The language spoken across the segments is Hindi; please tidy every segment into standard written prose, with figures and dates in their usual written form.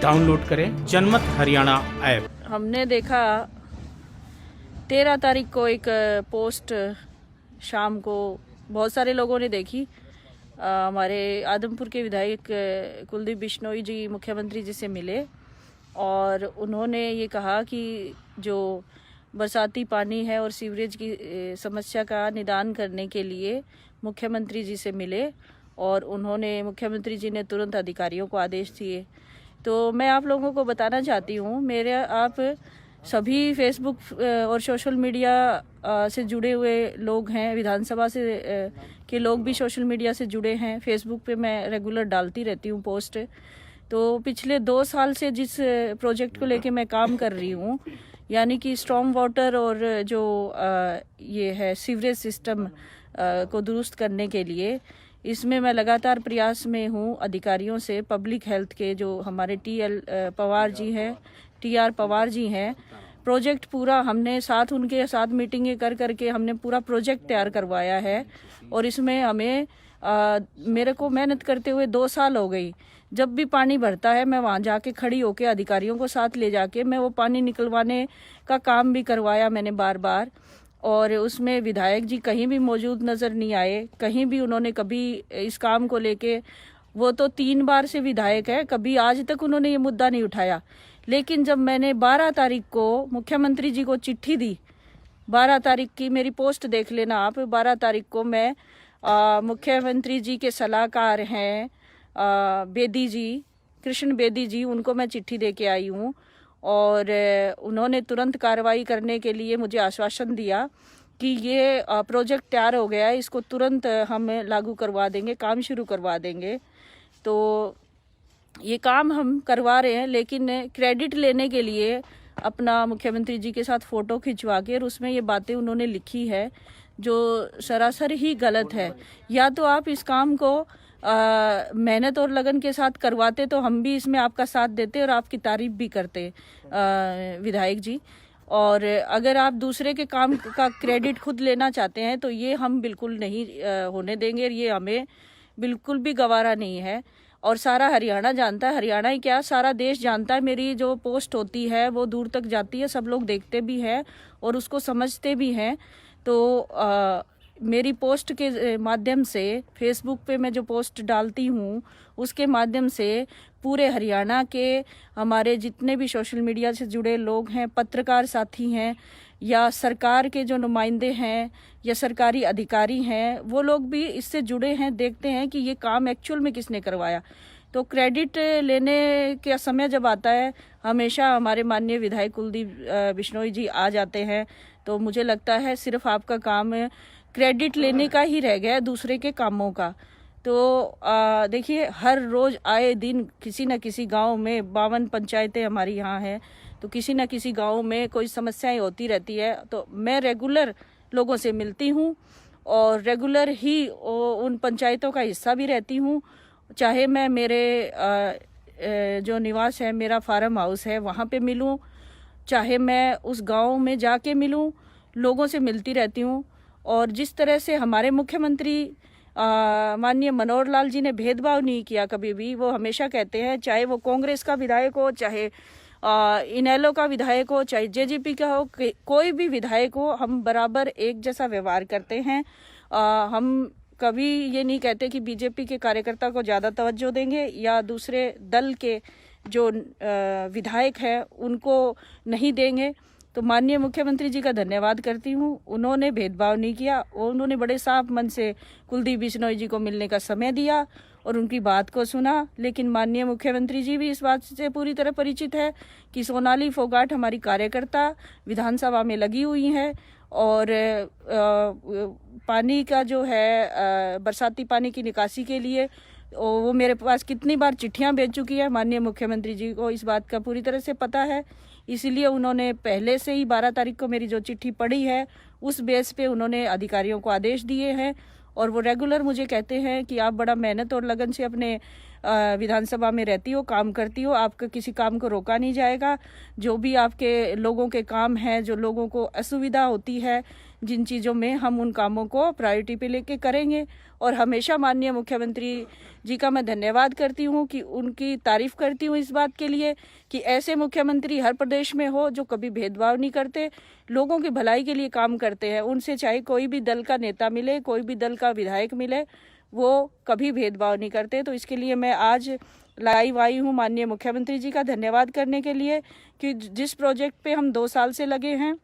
डाउनलोड करें जनमत हरियाणा ऐप। हमने देखा 13 तारीख को एक पोस्ट शाम को बहुत सारे लोगों ने देखी। हमारे आदमपुर के विधायक कुलदीप बिश्नोई जी मुख्यमंत्री जी से मिले और उन्होंने ये कहा कि जो बरसाती पानी है और सीवरेज की समस्या का निदान करने के लिए मुख्यमंत्री जी से मिले और उन्होंने मुख्यमंत्री जी ने तुरंत अधिकारियों को आदेश दिए। तो मैं आप लोगों को बताना चाहती हूँ, मेरे आप सभी फेसबुक और सोशल मीडिया से जुड़े हुए लोग हैं, विधानसभा से के लोग भी सोशल मीडिया से जुड़े हैं। फेसबुक पे मैं रेगुलर डालती रहती हूँ पोस्ट। तो पिछले 2 साल से जिस प्रोजेक्ट को लेके मैं काम कर रही हूँ, यानी कि स्ट्रॉन्ग वाटर और जो ये है सीवरेज सिस्टम को दुरुस्त करने के लिए, इसमें मैं लगातार प्रयास में हूँ। अधिकारियों से पब्लिक हेल्थ के जो हमारे टीआर पवार जी हैं, प्रोजेक्ट पूरा हमने साथ उनके साथ मीटिंगें कर करके हमने पूरा प्रोजेक्ट तैयार करवाया है और इसमें हमें मेरे को मेहनत करते हुए 2 साल हो गई। जब भी पानी भरता है मैं वहाँ जाके खड़ी होके अधिकारियों को साथ ले जाके मैं वो पानी निकलवाने का काम भी करवाया मैंने बार बार। और उसमें विधायक जी कहीं भी मौजूद नज़र नहीं आए, कहीं भी उन्होंने कभी इस काम को लेके, वो तो 3 बार से विधायक है, कभी आज तक उन्होंने ये मुद्दा नहीं उठाया। लेकिन जब मैंने 12 तारीख को मुख्यमंत्री जी को चिट्ठी दी, 12 तारीख की मेरी पोस्ट देख लेना आप, 12 तारीख को मैं मुख्यमंत्री जी के सलाहकार हैं बेदी जी, कृष्ण बेदी जी, उनको मैं चिट्ठी दे के आई हूँ और उन्होंने तुरंत कार्रवाई करने के लिए मुझे आश्वासन दिया कि ये प्रोजेक्ट तैयार हो गया है, इसको तुरंत हम लागू करवा देंगे, काम शुरू करवा देंगे। तो ये काम हम करवा रहे हैं, लेकिन क्रेडिट लेने के लिए अपना मुख्यमंत्री जी के साथ फ़ोटो खिंचवा के और उसमें ये बातें उन्होंने लिखी है जो सरासर ही गलत है। या तो आप इस काम को मेहनत और लगन के साथ करवाते तो हम भी इसमें आपका साथ देते और आपकी तारीफ भी करते विधायक जी। और अगर आप दूसरे के काम का क्रेडिट खुद लेना चाहते हैं तो ये हम बिल्कुल नहीं होने देंगे, ये हमें बिल्कुल भी गवारा नहीं है। और सारा हरियाणा जानता है, हरियाणा ही क्या सारा देश जानता है, मेरी जो पोस्ट होती है वो दूर तक जाती है, सब लोग देखते भी हैं और उसको समझते भी हैं। तो मेरी पोस्ट के माध्यम से, फेसबुक पे मैं जो पोस्ट डालती हूँ उसके माध्यम से पूरे हरियाणा के हमारे जितने भी सोशल मीडिया से जुड़े लोग हैं, पत्रकार साथी हैं या सरकार के जो नुमाइंदे हैं या सरकारी अधिकारी हैं, वो लोग भी इससे जुड़े हैं, देखते हैं कि ये काम एक्चुअल में किसने करवाया। तो क्रेडिट लेने का समय जब आता है, हमेशा हमारे माननीय विधायक कुलदीप बिश्नोई जी आ जाते हैं। तो मुझे लगता है सिर्फ आपका काम क्रेडिट लेने का ही रह गया है, दूसरे के कामों का। तो देखिए, हर रोज़ आए दिन किसी न किसी गांव में, 52 पंचायतें हमारी यहाँ हैं, तो किसी न किसी गांव में कोई समस्याएं होती रहती है। तो मैं रेगुलर लोगों से मिलती हूँ और रेगुलर ही उन पंचायतों का हिस्सा भी रहती हूँ। चाहे मैं मेरे जो निवास है, मेरा फार्म हाउस है, वहाँ पे मिलूँ, चाहे मैं उस गांव में जाके मिलूँ, लोगों से मिलती रहती हूँ। और जिस तरह से हमारे मुख्यमंत्री माननीय मनोहर लाल जी ने भेदभाव नहीं किया कभी भी, वो हमेशा कहते हैं, चाहे वो कांग्रेस का विधायक हो, चाहे इनेलो का विधायक हो, चाहे जेजेपी का हो, कोई भी विधायक हो, हम बराबर एक जैसा व्यवहार करते हैं। हम कभी ये नहीं कहते कि बीजेपी के कार्यकर्ता को ज़्यादा तवज्जो देंगे या दूसरे दल के जो विधायक हैं उनको नहीं देंगे। तो माननीय मुख्यमंत्री जी का धन्यवाद करती हूँ, उन्होंने भेदभाव नहीं किया और उन्होंने बड़े साफ मन से कुलदीप बिश्नोई जी को मिलने का समय दिया और उनकी बात को सुना। लेकिन माननीय मुख्यमंत्री जी भी इस बात से पूरी तरह परिचित है कि सोनाली फोगाट हमारी कार्यकर्ता विधानसभा में लगी हुई है और पानी का जो है बरसाती पानी की निकासी के लिए वो मेरे पास कितनी बार चिट्ठियां भेज चुकी है। माननीय मुख्यमंत्री जी को इस बात का पूरी तरह से पता है, इसीलिए उन्होंने पहले से ही 12 तारीख को मेरी जो चिट्ठी पढ़ी है उस बेस पे उन्होंने अधिकारियों को आदेश दिए हैं और वो रेगुलर मुझे कहते हैं कि आप बड़ा मेहनत और लगन से अपने विधानसभा में रहती हो, काम करती हो, आपका किसी काम को रोका नहीं जाएगा। जो भी आपके लोगों के काम हैं, जो लोगों को असुविधा होती है जिन चीज़ों में, हम उन कामों को प्रायोरिटी पे लेके करेंगे। और हमेशा माननीय मुख्यमंत्री जी का मैं धन्यवाद करती हूँ, कि उनकी तारीफ करती हूँ इस बात के लिए कि ऐसे मुख्यमंत्री हर प्रदेश में हो जो कभी भेदभाव नहीं करते, लोगों की भलाई के लिए काम करते हैं। उनसे चाहे कोई भी दल का नेता मिले, कोई भी दल का विधायक मिले, वो कभी भेदभाव नहीं करते। तो इसके लिए मैं आज लाइव आई हूँ माननीय मुख्यमंत्री जी का धन्यवाद करने के लिए कि जिस प्रोजेक्ट पे हम 2 साल से लगे हैं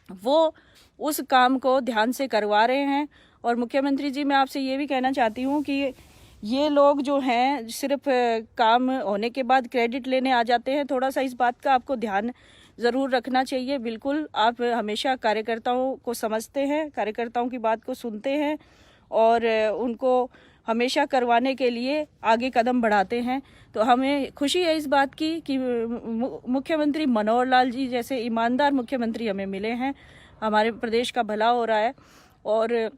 वो उस काम को ध्यान से करवा रहे हैं। और मुख्यमंत्री जी, मैं आपसे ये भी कहना चाहती हूँ कि ये लोग जो हैं सिर्फ काम होने के बाद क्रेडिट लेने आ जाते हैं। थोड़ा सा इस बात का आपको ध्यान ज़रूर रखना चाहिए। बिल्कुल, आप हमेशा कार्यकर्ताओं को समझते हैं, कार्यकर्ताओं की बात को सुनते हैं और उनको हमेशा करवाने के लिए आगे कदम बढ़ाते हैं। तो हमें खुशी है इस बात की कि मुख्यमंत्री मनोहर लाल जी जैसे ईमानदार मुख्यमंत्री हमें मिले हैं। हमारे प्रदेश का भला हो रहा है। और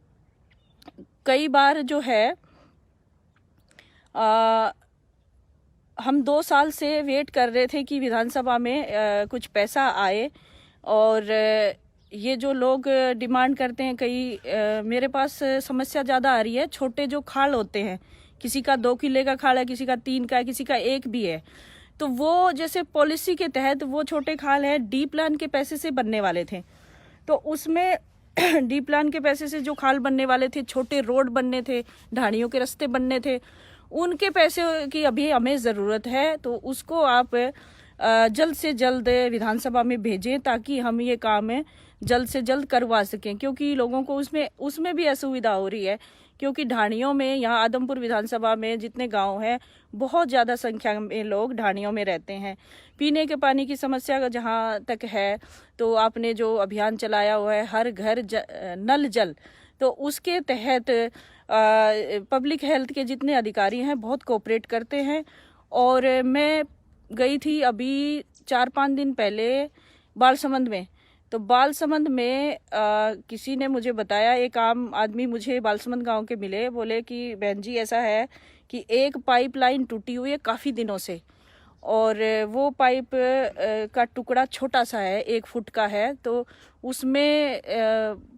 कई बार जो है हम 2 साल से वेट कर रहे थे कि विधानसभा में कुछ पैसा आए, और ये जो लोग डिमांड करते हैं, कई मेरे पास समस्या ज़्यादा आ रही है। छोटे जो खाल होते हैं, किसी का 2 किले का खाल है, किसी का 3 का है, किसी का 1 भी है, तो वो जैसे पॉलिसी के तहत वो छोटे खाल है डी प्लान के पैसे से बनने वाले थे। तो उसमें डी प्लान के पैसे से जो खाल बनने वाले थे, छोटे रोड बनने थे, ढाणियों के रास्ते बनने थे, उनके पैसे की अभी हमें ज़रूरत है। तो उसको आप जल्द से जल्द विधानसभा में भेजें ताकि हम ये काम जल्द से जल्द करवा सकें, क्योंकि लोगों को उसमें भी असुविधा हो रही है। क्योंकि ढाणियों में, यहाँ आदमपुर विधानसभा में जितने गांव हैं, बहुत ज़्यादा संख्या में लोग ढाणियों में रहते हैं। पीने के पानी की समस्या जहाँ तक है, तो आपने जो अभियान चलाया हुआ है हर घर नल जल, तो उसके तहत पब्लिक हेल्थ के जितने अधिकारी हैं बहुत कोऑपरेट करते हैं। और मैं गई थी अभी 4-5 दिन पहले बालसमंद में। तो बालसमंद में किसी ने मुझे बताया, एक आम आदमी मुझे बालसमंद गांव के मिले, बोले कि बहन जी ऐसा है कि एक पाइपलाइन टूटी हुई है काफ़ी दिनों से, और वो पाइप का टुकड़ा छोटा सा है, 1 फुट का है, तो उसमें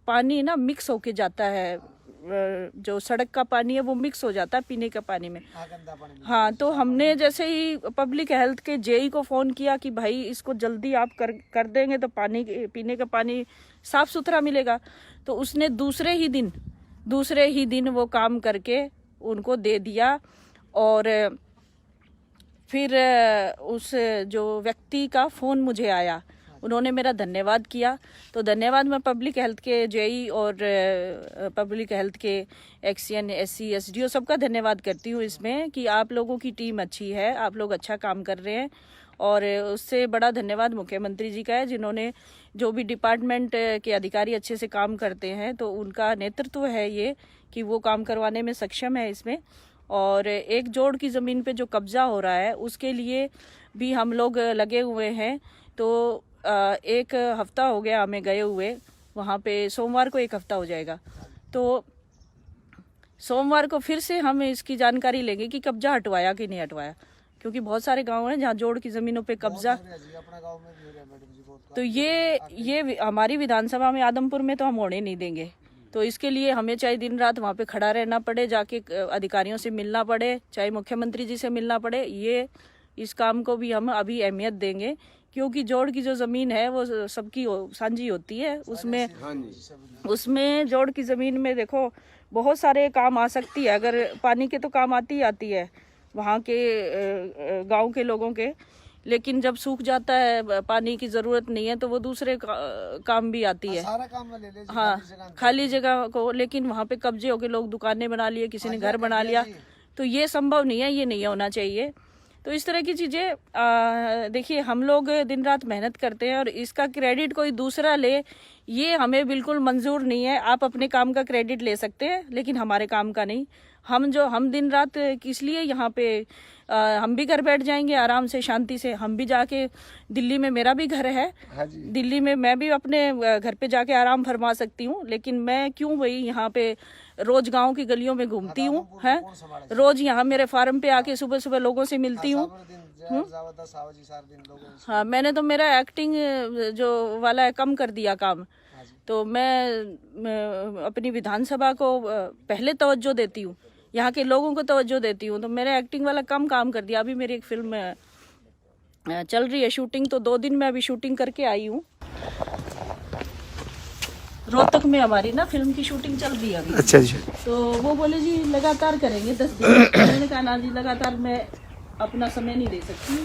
पानी ना मिक्स होके जाता है, जो सड़क का पानी है वो मिक्स हो जाता है पीने के पानी में। हाँ, तो हमने जैसे ही पब्लिक हेल्थ के जेई को फ़ोन किया कि भाई इसको जल्दी आप कर देंगे तो पानी, पीने का पानी साफ़ सुथरा मिलेगा, तो उसने दूसरे ही दिन वो काम करके उनको दे दिया। और फिर उस जो व्यक्ति का फ़ोन मुझे आया, उन्होंने मेरा धन्यवाद किया। तो धन्यवाद मैं पब्लिक हेल्थ के जेई और पब्लिक हेल्थ के एक्सीएन, एससी, एसडीओ सबका धन्यवाद करती हूँ इसमें, कि आप लोगों की टीम अच्छी है, आप लोग अच्छा काम कर रहे हैं। और उससे बड़ा धन्यवाद मुख्यमंत्री जी का है, जिन्होंने जो भी डिपार्टमेंट के अधिकारी अच्छे से काम करते हैं, तो उनका नेतृत्व है ये कि वो काम करवाने में सक्षम है इसमें। और 1 जोड़ की ज़मीन पे जो कब्जा हो रहा है उसके लिए भी हम लोग लगे हुए हैं। तो 1 हफ्ता हो गया हमें गए हुए वहाँ पे, सोमवार को 1 हफ्ता हो जाएगा। तो सोमवार को फिर से हम इसकी जानकारी लेंगे कि कब्जा हटवाया कि नहीं हटवाया, क्योंकि बहुत सारे गांव हैं जहाँ जोड़ की ज़मीनों पे कब्जा। तो ये हमारी विधानसभा में आदमपुर में तो हम होने नहीं देंगे। तो इसके लिए हमें चाहे दिन रात वहाँ पे खड़ा रहना पड़े, जाके अधिकारियों से मिलना पड़े, चाहे मुख्यमंत्री जी से मिलना पड़े, ये इस काम को भी हम अभी अहमियत देंगे। क्योंकि जोड़ की जो ज़मीन है वो सबकी साझी होती है, उसमें जोड़ की ज़मीन में देखो बहुत सारे काम आ सकती है। अगर पानी के तो काम आती है वहाँ के गांव के लोगों के, लेकिन जब सूख जाता है, पानी की ज़रूरत नहीं है, तो वो दूसरे काम भी आती है। सारा काम ले ले, हाँ, खाली जगह को, लेकिन वहाँ पे कब्जे होके लोग दुकानें बना लिए, किसी ने घर बना लिया, तो ये संभव नहीं है, ये नहीं होना चाहिए। तो इस तरह की चीज़ें देखिए, हम लोग दिन रात मेहनत करते हैं और इसका क्रेडिट कोई दूसरा ले, ये हमें बिल्कुल मंजूर नहीं है। आप अपने काम का क्रेडिट ले सकते हैं, लेकिन हमारे काम का नहीं। हम दिन रात किस लिए यहाँ पे, हम भी घर बैठ जाएंगे आराम से, शांति से। हम भी जाके, दिल्ली में मेरा भी घर है, दिल्ली में मैं भी अपने घर पे जाके आराम फरमा सकती हूँ, लेकिन मैं क्यों भाई यहाँ पे रोज गांव की गलियों में घूमती हूँ, है रोज यहाँ मेरे फार्म पे आके सुबह सुबह लोगों से मिलती हूँ। हाँ, मैंने तो मेरा एक्टिंग जो वाला है कम कर दिया काम, तो मैं अपनी विधानसभा को पहले तवज्जो देती हूँ, यहाँ के लोगों को तवज्जो देती हूँ, तो मेरा एक्टिंग वाला कम काम कर दिया। अभी मेरी एक फिल्म चल रही है शूटिंग, तो 2 दिन में अभी शूटिंग करके आई हूँ। रोहतक में हमारी ना फिल्म की शूटिंग चल रही है अभी। अच्छा जी। तो वो बोले जी लगातार करेंगे 10 दिन। मैंने कहा ना जी, लगातार मैं अपना समय नहीं दे सकती,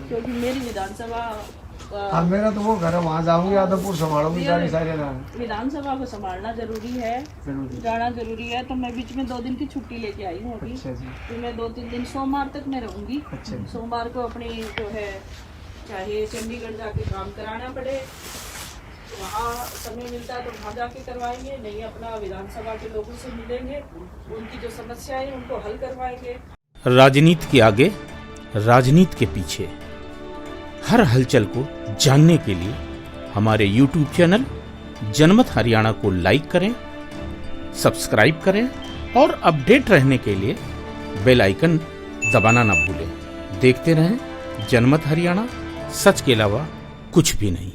क्योंकि मेरी विधानसभा मेरा तो वो घर है, वहाँ जाऊंगी, आदमपुर संभालूंगी सारे विधानसभा को संभालना जरूरी है, जाना जरूरी है। तो मैं बीच में 2 दिन की छुट्टी लेके आई हूँ अभी। अच्छा जी। तो मैं 2-3 दिन सोमवार तक मैं रहूंगी। अच्छा। सोमवार को अपनी जो है, चाहे चंडीगढ़ जाके काम कराना पड़े, वहाँ समय मिलता है तो वहाँ जाके करवाएंगे, नहीं अपना विधानसभा के लोगों से मिलेंगे, उनकी जो समस्याएं उनको हल करवाएंगे। राजनीति के आगे, राजनीति के पीछे, हर हलचल को जानने के लिए हमारे YouTube चैनल जनमत हरियाणा को लाइक करें, सब्सक्राइब करें और अपडेट रहने के लिए बेल आइकन दबाना ना भूलें। देखते रहें जनमत हरियाणा, सच के अलावा कुछ भी नहीं।